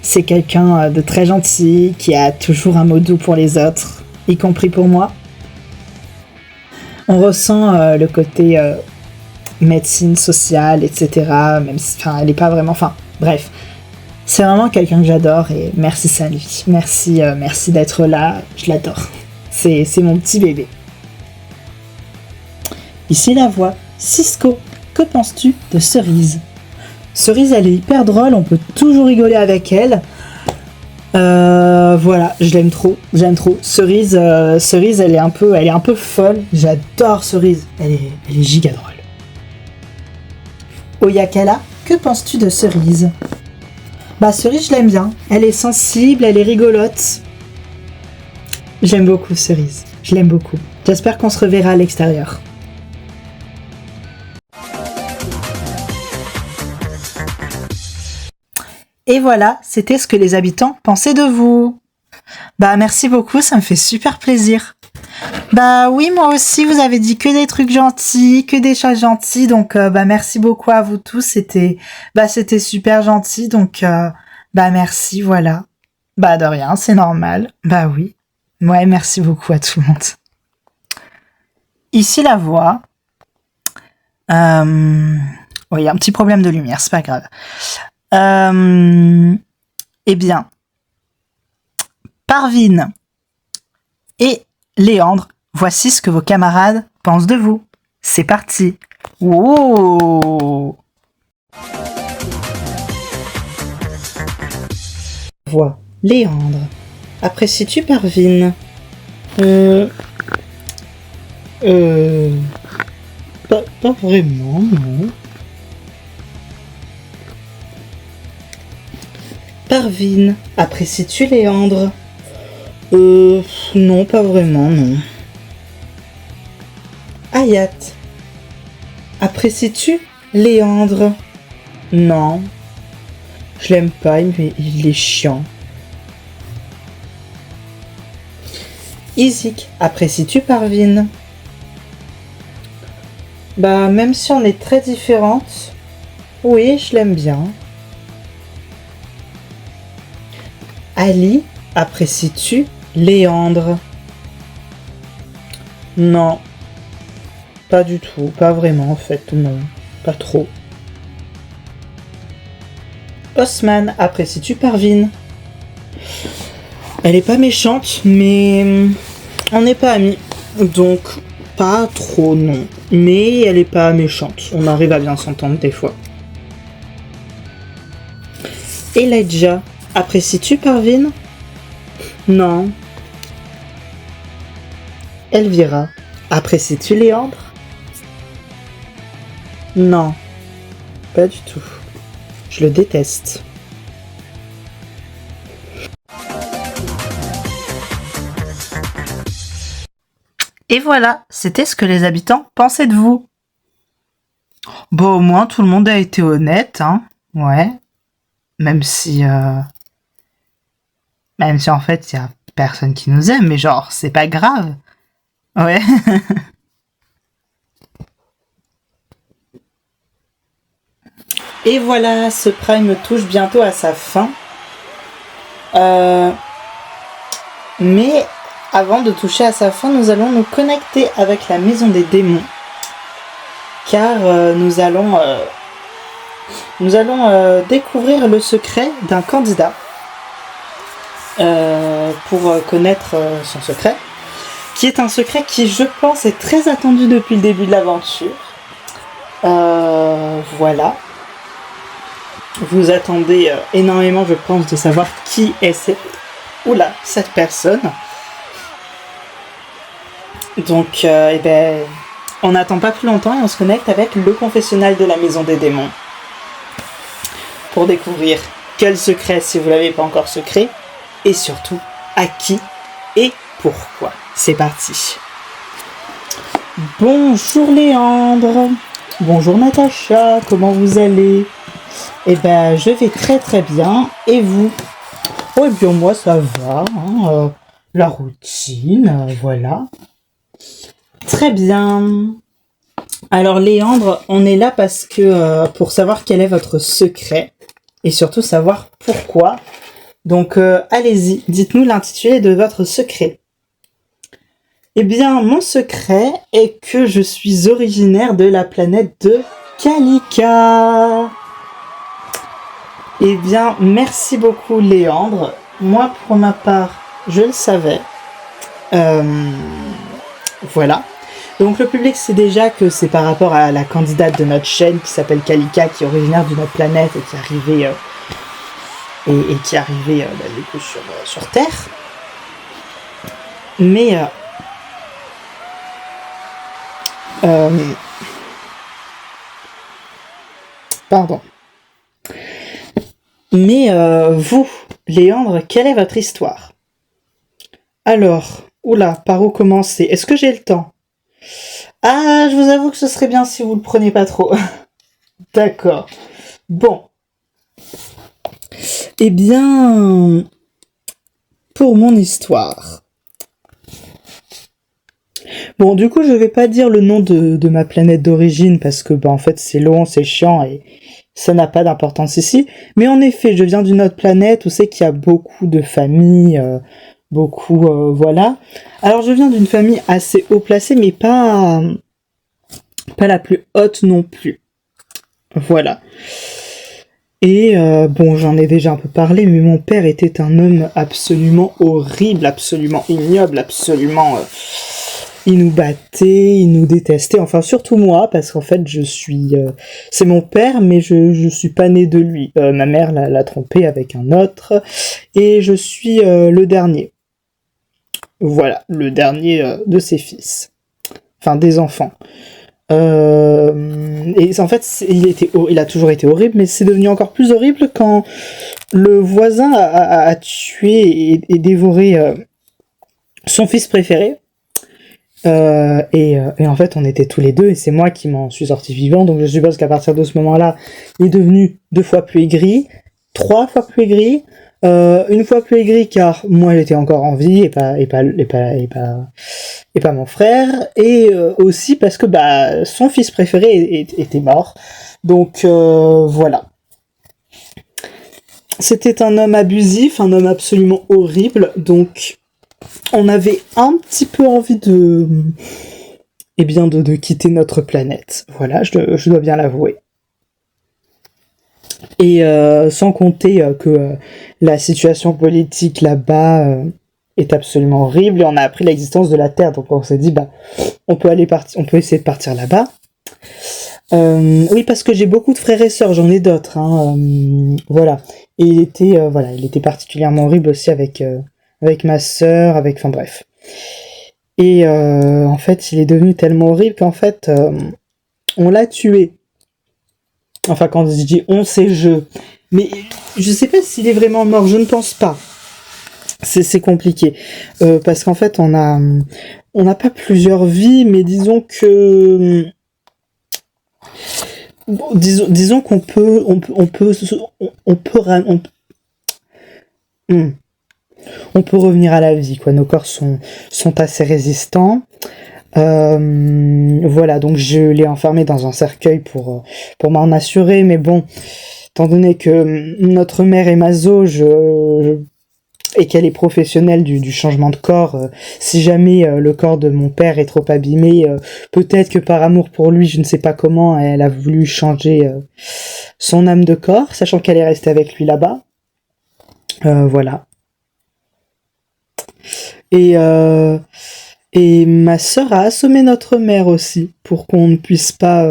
C'est quelqu'un de très gentil, qui a toujours un mot doux pour les autres, y compris pour moi. On ressent le côté médecine sociale, etc. Même si, elle n'est pas vraiment... bref. C'est vraiment quelqu'un que j'adore et merci Sanvi. Merci d'être là, je l'adore. C'est mon petit bébé. Ici la voix. Cisco, que penses-tu de Cerise? Cerise, elle est hyper drôle, on peut toujours rigoler avec elle. Voilà, je l'aime trop, j'aime trop. Cerise, elle est un peu folle. J'adore Cerise, elle est giga drôle. Oyakala, que penses-tu de Cerise? Bah Cerise, je l'aime bien. Elle est sensible, elle est rigolote. J'aime beaucoup Cerise, je l'aime beaucoup. J'espère qu'on se reverra à l'extérieur. Et voilà, c'était ce que les habitants pensaient de vous. Bah merci beaucoup, ça me fait super plaisir. Bah oui, moi aussi, vous avez dit que des trucs gentils, que des choses gentilles, donc bah merci beaucoup à vous tous, c'était super gentil, donc bah merci, voilà. Bah de rien, c'est normal, bah oui. Ouais, merci beaucoup à tout le monde. Ici la voix. Oui, il y a un petit problème de lumière, c'est pas grave. Eh bien, Parvin et Léandre, voici ce que vos camarades pensent de vous. C'est parti. Wow. Voix. Léandre. Apprécies-tu Parvin? Pas vraiment, non. Parvin, apprécies-tu Léandre? Non, pas vraiment, non. Hayat, apprécies-tu Léandre? Non. Je l'aime pas, il est chiant. Izik, apprécies-tu Parvin? Bah, même si on est très différentes, oui, je l'aime bien. Ali, apprécies-tu Léandre? Non, pas du tout, pas vraiment en fait, non, pas trop. Osman, apprécies-tu Parvin? Elle est pas méchante, mais on n'est pas amis, donc pas trop non. Mais elle est pas méchante, on arrive à bien s'entendre des fois. Elijah, apprécies-tu Parvin? Non. Elvira, apprécies-tu Léandre? Non, pas du tout. Je le déteste. Et voilà, c'était ce que les habitants pensaient de vous. Bon, au moins, tout le monde a été honnête, hein. Ouais. Même si en fait, il y a personne qui nous aime, mais genre, c'est pas grave. Ouais. Et voilà, ce Prime touche bientôt à sa fin. Mais avant de toucher à sa fin, nous allons nous connecter avec la maison des démons, car nous allons découvrir le secret d'un candidat pour connaître son secret, qui est un secret qui, je pense, est très attendu depuis le début de l'aventure. Voilà. Vous attendez énormément, je pense, de savoir qui est cette personne. Donc, on n'attend pas plus longtemps et on se connecte avec le confessionnal de la maison des démons pour découvrir quel secret, si vous l'avez pas encore secret, et surtout à qui et pourquoi. C'est parti. Bonjour Léandre. Bonjour Natacha, comment vous allez? Je vais très très bien. Et vous? Oh, bien moi ça va, hein, la routine, voilà. Très bien. Alors Léandre, on est là parce que pour savoir quel est votre secret et surtout savoir pourquoi. Donc allez-y, dites-nous l'intitulé de votre secret. Eh bien, mon secret est que je suis originaire de la planète de Kalika. Eh bien, merci beaucoup Léandre. Moi, pour ma part, je le savais. Voilà. Donc le public sait déjà que c'est par rapport à la candidate de notre chaîne qui s'appelle Kalika, qui est originaire d'une autre planète et qui est arrivée, du coup sur Terre. Mais pardon. Mais vous, Léandre, quelle est votre histoire? Alors, oula, par où commencer? Est-ce que j'ai le temps? Ah, je vous avoue que ce serait bien si vous le prenez pas trop. D'accord. Bon. Eh bien, pour mon histoire. Bon, du coup, je vais pas dire le nom de ma planète d'origine parce que, en fait, c'est long, c'est chiant et ça n'a pas d'importance ici. Mais en effet, je viens d'une autre planète où c'est qu'il y a beaucoup de familles, voilà. Alors, je viens d'une famille assez haut placée, mais pas la plus haute non plus. Voilà. Et j'en ai déjà un peu parlé, mais mon père était un homme absolument horrible, absolument ignoble, absolument... il nous battait, il nous détestait, enfin surtout moi, parce qu'en fait c'est mon père, mais je suis pas né de lui. Ma mère l'a trompé avec un autre, et je suis le dernier. Voilà, le dernier de ses fils. Enfin, des enfants. Et en fait, il a toujours été horrible, mais c'est devenu encore plus horrible quand le voisin a tué et dévoré son fils préféré. Et en fait, on était tous les deux, et c'est moi qui m'en suis sorti vivant, donc je suppose qu'à partir de ce moment-là, il est devenu 2 fois plus aigri, 3 fois plus aigri, 1 fois plus aigri car moi j'étais encore en vie et pas mon frère, et aussi parce que son fils préféré était mort. Donc voilà. C'était un homme abusif, un homme absolument horrible, donc on avait un petit peu envie de quitter notre planète. Voilà, je dois bien l'avouer. Et sans compter que la situation politique là-bas est absolument horrible, et on a appris l'existence de la Terre, donc on s'est dit on peut essayer de partir là-bas. Oui, parce que j'ai beaucoup de frères et sœurs, j'en ai d'autres, voilà. Et il était particulièrement horrible aussi avec ma sœur, enfin bref. Et en fait, il est devenu tellement horrible qu'en fait, on l'a tué. Enfin, quand je dis on, c'est je. Mais je sais pas s'il est vraiment mort, je ne pense pas. C'est compliqué. Parce qu'en fait, on n'a pas plusieurs vies, mais disons que... disons qu'on peut... On peut revenir à la vie, quoi. Nos corps sont assez résistants. Voilà, donc je l'ai enfermé dans un cercueil pour m'en assurer, mais bon, étant donné que notre mère est maso, et qu'elle est professionnelle du changement de corps. Si jamais le corps de mon père est trop abîmé, peut-être que par amour pour lui, je ne sais pas comment, elle a voulu changer son âme de corps, sachant qu'elle est restée avec lui là-bas. Voilà. Et ma sœur a assommé notre mère aussi, pour qu'on ne puisse pas...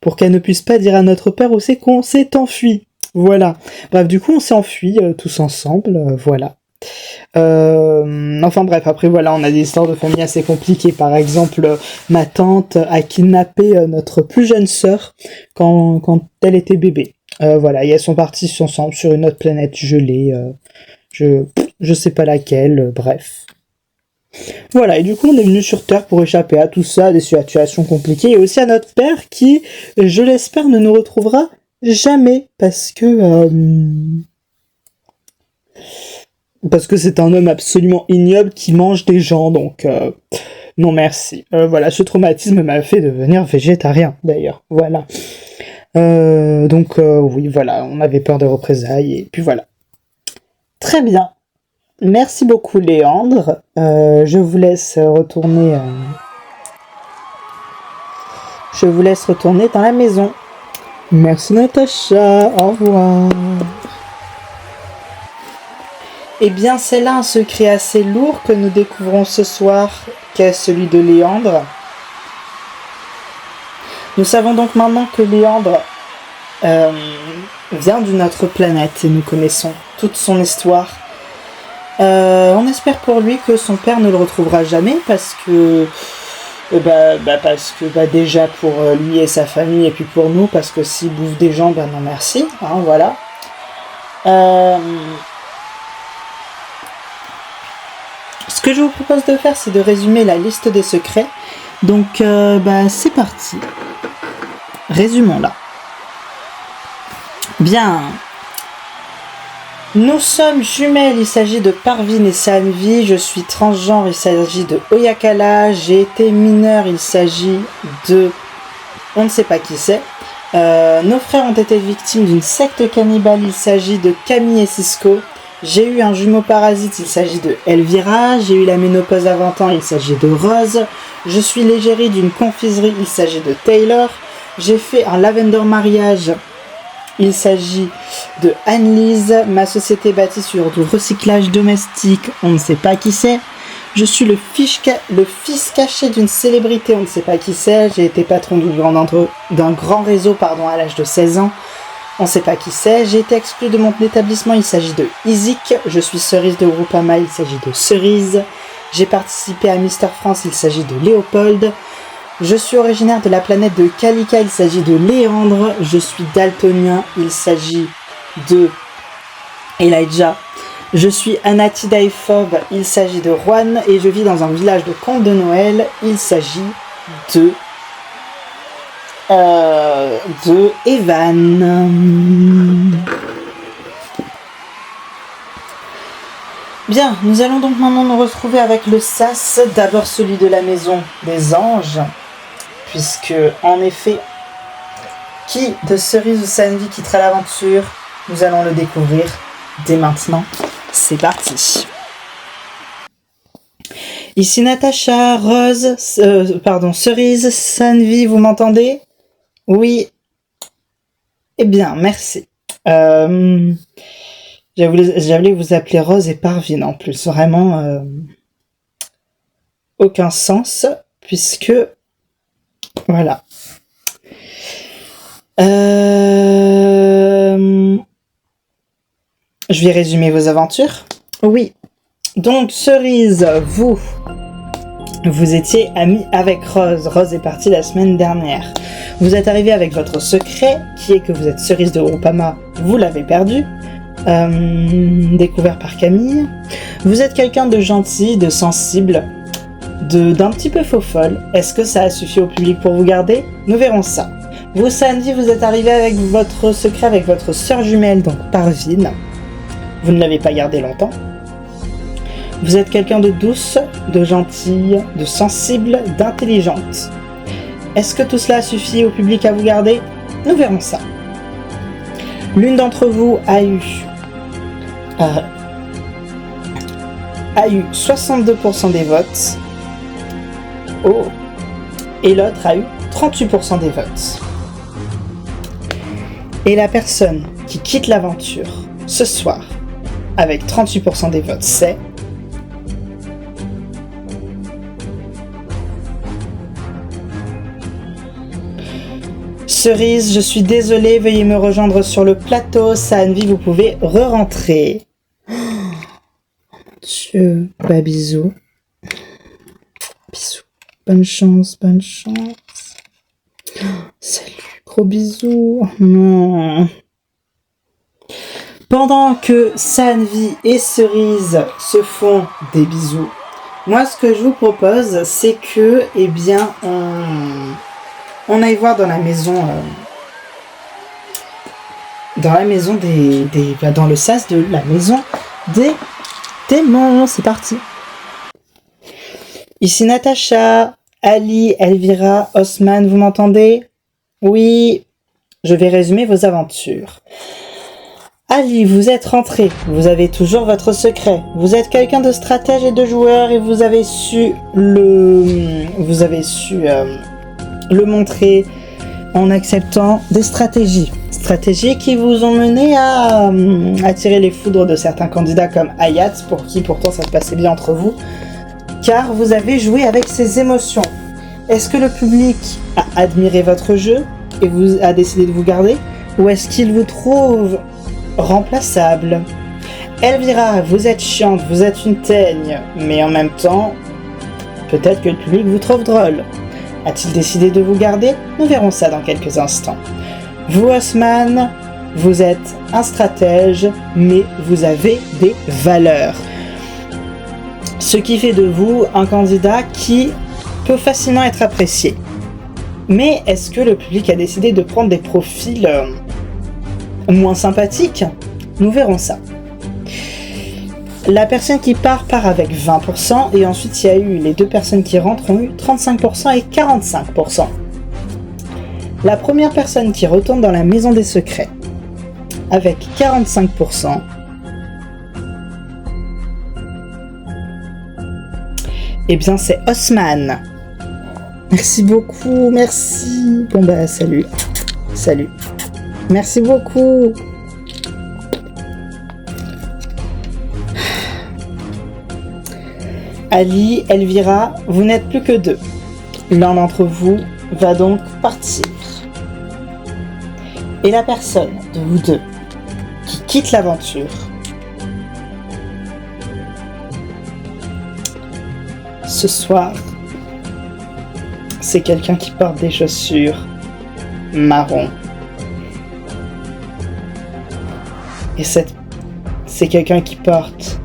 pour qu'elle ne puisse pas dire à notre père où c'est qu'on s'est enfui. Voilà. Bref, du coup, on s'est enfui tous ensemble, voilà. Enfin bref, après voilà, on a des histoires de famille assez compliquées. Par exemple, ma tante a kidnappé notre plus jeune sœur quand elle était bébé. Voilà, et elles sont parties ensemble sur une autre planète gelée. Je sais pas laquelle, bref. Voilà, et du coup on est venu sur Terre pour échapper à tout ça, à des situations compliquées, et aussi à notre père qui, je l'espère, ne nous retrouvera jamais, parce que c'est un homme absolument ignoble qui mange des gens, donc non merci. Voilà, ce traumatisme m'a fait devenir végétarien, d'ailleurs, voilà. Donc oui, voilà, on avait peur de représailles, et puis voilà. Très bien. Merci beaucoup Léandre. Je vous laisse retourner. Je vous laisse retourner dans la maison. Merci Natacha. Au revoir. Eh bien, c'est là un secret assez lourd que nous découvrons ce soir, qu'est celui de Léandre. Nous savons donc maintenant que Léandre vient d'une autre planète et nous connaissons toute son histoire. On espère pour lui que son père ne le retrouvera jamais parce que déjà pour lui et sa famille et puis pour nous parce que s'il bouffe des gens, ben non merci, hein, voilà. Ce que je vous propose de faire, c'est de résumer la liste des secrets. Donc c'est parti. Résumons-la. Bien. Nous sommes jumelles, il s'agit de Parveen et Sanvi, je suis transgenre, il s'agit de Oyakala, j'ai été mineure, il s'agit de... on ne sait pas qui c'est. Nos frères ont été victimes d'une secte cannibale, il s'agit de Camille et Cisco. J'ai eu un jumeau parasite, il s'agit de Elvira. J'ai eu la ménopause à 20 ans, il s'agit de Rose. Je suis l'égérie d'une confiserie, il s'agit de Taylor. J'ai fait un lavender mariage. Il s'agit de Anne-Lise. Ma société est bâtie sur du recyclage domestique. On ne sait pas qui c'est. Je suis le fils caché d'une célébrité. On ne sait pas qui c'est. J'ai été patron d'un grand réseau à l'âge de 16 ans. On ne sait pas qui c'est. J'ai été exclu de mon établissement. Il s'agit de Isaac. Je suis Cerise de Groupama. Il s'agit de Cerise. J'ai participé à Mister France. Il s'agit de Léopold. Je suis originaire de la planète de Kalika, il s'agit de Léandre. Je suis daltonien, il s'agit de Elijah. Je suis anatidaphobe, il s'agit de Juan. Et je vis dans un village de contes de Noël, il s'agit de Evan. Bien, nous allons donc maintenant nous retrouver avec le sas. D'abord celui de la maison des anges. Puisque, en effet, qui de Cerise ou Sanvi quittera l'aventure, nous allons le découvrir dès maintenant. C'est parti. Ici Natacha, Cerise, Sanvi, vous m'entendez? Oui. Eh bien, merci. J'allais vous appeler Rose et Parveen en plus. Vraiment, aucun sens, puisque... Voilà. Je vais résumer vos aventures. Oui. Donc, Cerise, vous étiez amie avec Rose. Rose est partie la semaine dernière. Vous êtes arrivé avec votre secret, qui est que vous êtes Cerise de Groupama. Vous l'avez perdu. Découvert par Camille. Vous êtes quelqu'un de gentil, de sensible, d'un petit peu faux-folle. Est-ce que ça a suffi au public pour vous garder? Nous verrons ça. Vous, Sandy, vous êtes arrivé avec votre secret avec votre sœur jumelle, donc Parveen. Vous ne l'avez pas gardé longtemps. Vous êtes quelqu'un de douce, de gentille, de sensible, d'intelligente. Est-ce que tout cela a suffi au public à vous garder? Nous verrons ça. L'une d'entre vous a eu a eu 62% des votes. Oh. Et l'autre a eu 38% des votes. Et la personne qui quitte l'aventure ce soir avec 38% des votes, c'est Cerise. Je suis désolée, veuillez me rejoindre sur le plateau. Saanvi, vous pouvez re-rentrer. Oh mon Dieu, bah bisous. Bisous. Bonne chance, bonne chance. Salut, gros bisous. Oh non. Pendant que Saanvi et Cerise se font des bisous, moi ce que je vous propose, c'est que, eh bien, on aille voir dans la maison, dans le sas de la maison des démons. C'est parti. Ici Natacha, Ali, Elvira, Osman, vous m'entendez? Oui, je vais résumer vos aventures. Ali, vous êtes rentré, vous avez toujours votre secret, vous êtes quelqu'un de stratège et de joueur et vous avez su le montrer en acceptant des stratégies qui vous ont mené à attirer les foudres de certains candidats comme Hayat, pour qui pourtant ça se passait bien entre vous, car vous avez joué avec ses émotions. Est-ce que le public a admiré votre jeu et a décidé de vous garder, ou est-ce qu'il vous trouve remplaçable? Elvira, vous êtes chiante, vous êtes une teigne, mais en même temps, peut-être que le public vous trouve drôle. A-t-il décidé de vous garder? Nous verrons ça dans quelques instants. Vous, Osman, vous êtes un stratège, mais vous avez des valeurs. Ce qui fait de vous un candidat qui peut facilement être apprécié. Mais est-ce que le public a décidé de prendre des profils moins sympathiques? Nous verrons ça. La personne qui part avec 20%, et ensuite il y a eu les deux personnes qui rentrent ont eu 35% et 45%. La première personne qui retourne dans la maison des secrets avec 45%, eh bien c'est Osman. Merci beaucoup, merci. Bon bah salut. Merci beaucoup. Ali, Elvira, vous n'êtes plus que deux. L'un d'entre vous va donc partir. Et la personne de vous deux qui quitte l'aventure ce soir, c'est quelqu'un qui porte des chaussures marron. Et c'est quelqu'un qui porte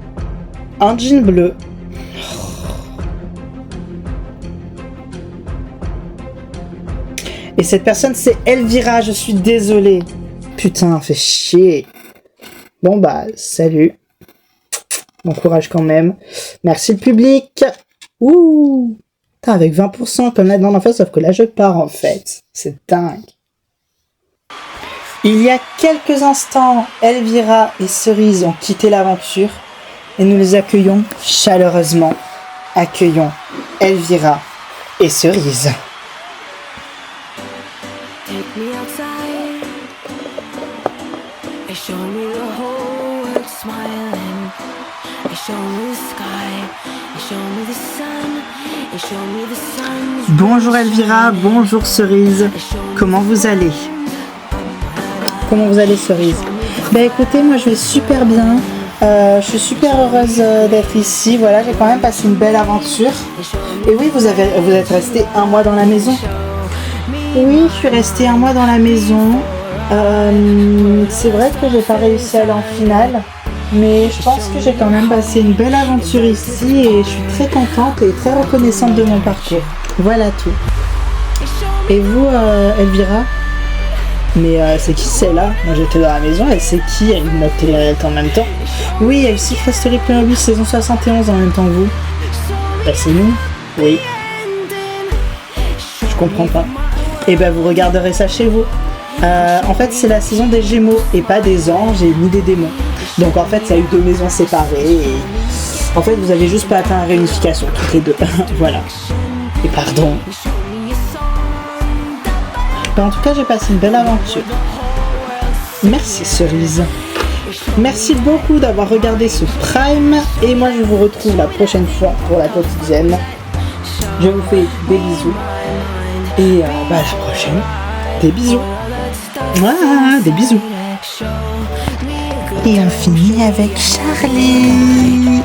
un jean bleu. Et cette personne, c'est Elvira, je suis désolée. Putain, fait chier. Bon bah, salut. Bon courage quand même. Merci le public. Ouh. Putain, avec 20%, comme là dans l'enfer, sauf que là je pars en fait. C'est dingue. Il y a quelques instants, Elvira et Cerise ont quitté l'aventure et nous les accueillons chaleureusement. Accueillons Elvira et Cerise. Take me outside and show me the whole world smiling. And show me the sky and show me the sun and show me the sun. Bonjour Elvira, bonjour Cerise. Comment vous allez? Comment vous allez Cerise? Bah écoutez, moi je vais super bien. Je suis super heureuse d'être ici. Voilà, j'ai quand même passé une belle aventure. Et oui, vous êtes resté un mois dans la maison. Oui, je suis restée un mois dans la maison. C'est vrai que j'ai pas réussi à aller en finale, mais je pense que j'ai quand même passé une belle aventure ici et je suis très contente et très reconnaissante de mon parcours. Voilà tout. Et vous, Elvira? Mais c'est qui celle-là? Moi j'étais dans la maison, et c'est qui? Elle m'a télé-réalité en même temps. Oui, il y a eu Secret Story Playmobil saison 71 en même temps que vous. Bah c'est nous. Oui. Je comprends pas. Et ben vous regarderez ça chez vous. En fait c'est la saison des Gémeaux et pas des anges et ni des démons. Donc en fait il y a eu deux maisons séparées En fait, vous avez juste pas atteint la réunification, toutes les deux. Voilà. Et pardon. Ben, en tout cas, j'ai passé une belle aventure. Merci Cerise. Merci beaucoup d'avoir regardé ce Prime. Et moi, je vous retrouve la prochaine fois pour la quotidienne. Je vous fais des bisous. Et à la prochaine. Des bisous. Voilà, des bisous. Et on finit avec Charlie.